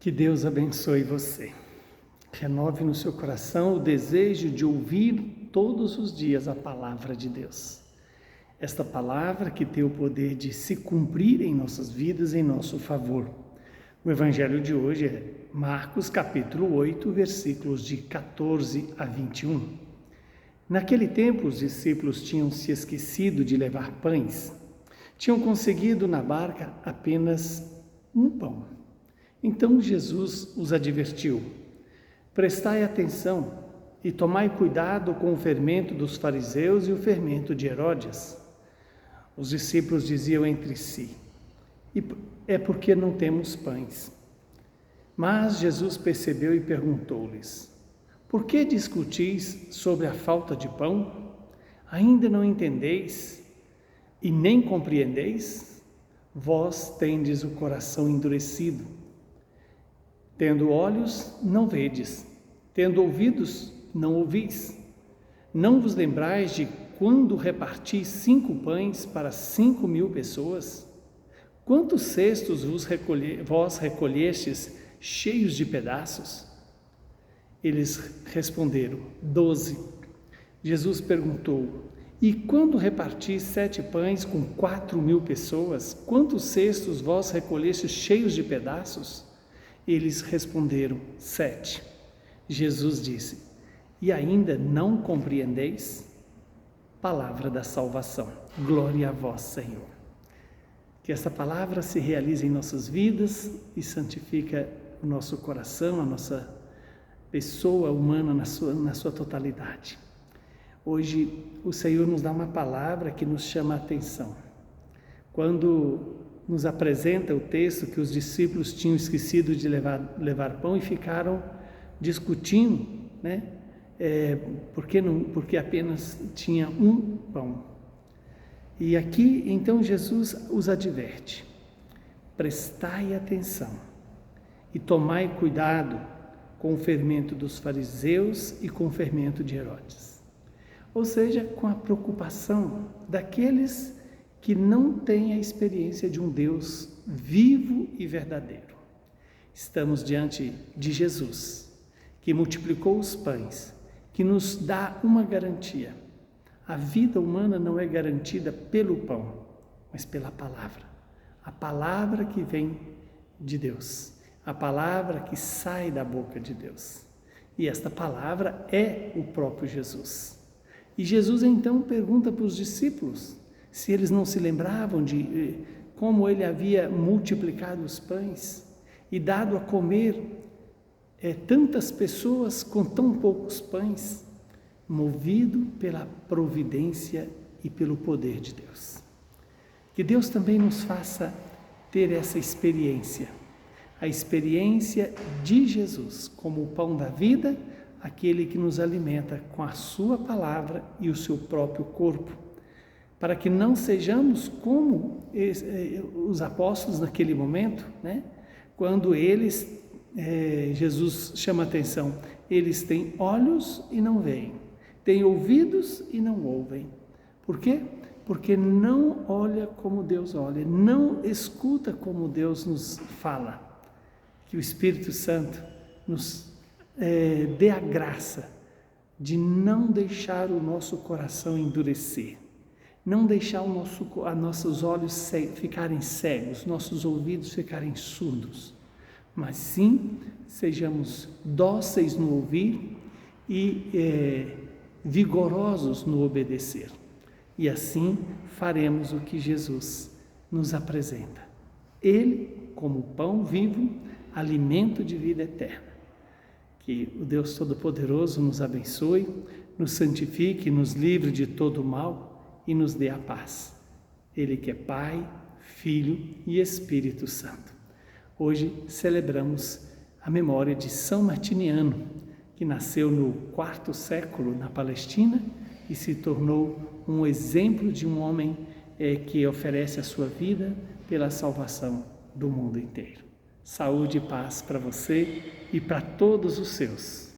Que Deus abençoe você. Renove no seu coração o desejo de ouvir todos os dias a palavra de Deus. Esta palavra que tem o poder de se cumprir em nossas vidas em nosso favor. O evangelho de hoje é Marcos capítulo 8, versículos de 14 a 21. Naquele tempo os discípulos tinham se esquecido de levar pães. Tinham conseguido na barca apenas um pão. Então Jesus os advertiu: prestai atenção e tomai cuidado com o fermento dos fariseus e o fermento de Herodes. Os discípulos diziam entre si: é porque não temos pães. Mas Jesus percebeu e perguntou-lhes: por que discutis sobre a falta de pão? Ainda não entendeis e nem compreendeis? Vós tendes o coração endurecido. Tendo olhos, não vedes, tendo ouvidos, não ouvis. Não vos lembrais de quando reparti 5 pães para 5.000 pessoas? Quantos cestos vós recolhestes cheios de pedaços? Eles responderam: 12. Jesus perguntou: e quando reparti 7 pães com 4.000 pessoas, quantos cestos vós recolhestes cheios de pedaços? Eles responderam: 7. Jesus disse: e ainda não compreendeis? Palavra da salvação. Glória a vós, Senhor. Que essa palavra se realize em nossas vidas e santifica o nosso coração, a nossa pessoa humana na sua totalidade. Hoje o Senhor nos dá uma palavra que nos chama a atenção. Quando nos apresenta o texto que os discípulos tinham esquecido de levar pão e ficaram discutindo, né? Porque apenas tinha um pão. E aqui então Jesus os adverte: prestai atenção e tomai cuidado com o fermento dos fariseus e com o fermento de Herodes. Ou seja, com a preocupação daqueles que não têm a experiência de um Deus vivo e verdadeiro. Estamos diante de Jesus, que multiplicou os pães, que nos dá uma garantia. A vida humana não é garantida pelo pão, mas pela palavra. A palavra que vem de Deus, a palavra que sai da boca de Deus. E esta palavra é o próprio Jesus. E Jesus então pergunta para os discípulos se eles não se lembravam de como ele havia multiplicado os pães e dado a comer tantas pessoas com tão poucos pães, movido pela providência e pelo poder de Deus. Que Deus também nos faça ter essa experiência, a experiência de Jesus como o pão da vida, aquele que nos alimenta com a sua palavra e o seu próprio corpo, para que não sejamos como os apóstolos naquele momento, né? Quando Jesus chama a atenção, eles têm olhos e não veem, têm ouvidos e não ouvem. Por quê? Porque não olha como Deus olha, não escuta como Deus nos fala. Que o Espírito Santo nos dê a graça de não deixar o nosso coração endurecer, não deixar nossos olhos ficarem cegos, nossos ouvidos ficarem surdos, mas sim sejamos dóceis no ouvir e vigorosos no obedecer. E assim faremos o que Jesus nos apresenta. Ele, como pão vivo, alimento de vida eterna. Que o Deus Todo-Poderoso nos abençoe, nos santifique, nos livre de todo mal e nos dê a paz. Ele que é Pai, Filho e Espírito Santo. Hoje celebramos a memória de São Martiniano, que nasceu no 4º século na Palestina e se tornou um exemplo de um homem que oferece a sua vida pela salvação do mundo inteiro. Saúde e paz para você e para todos os seus.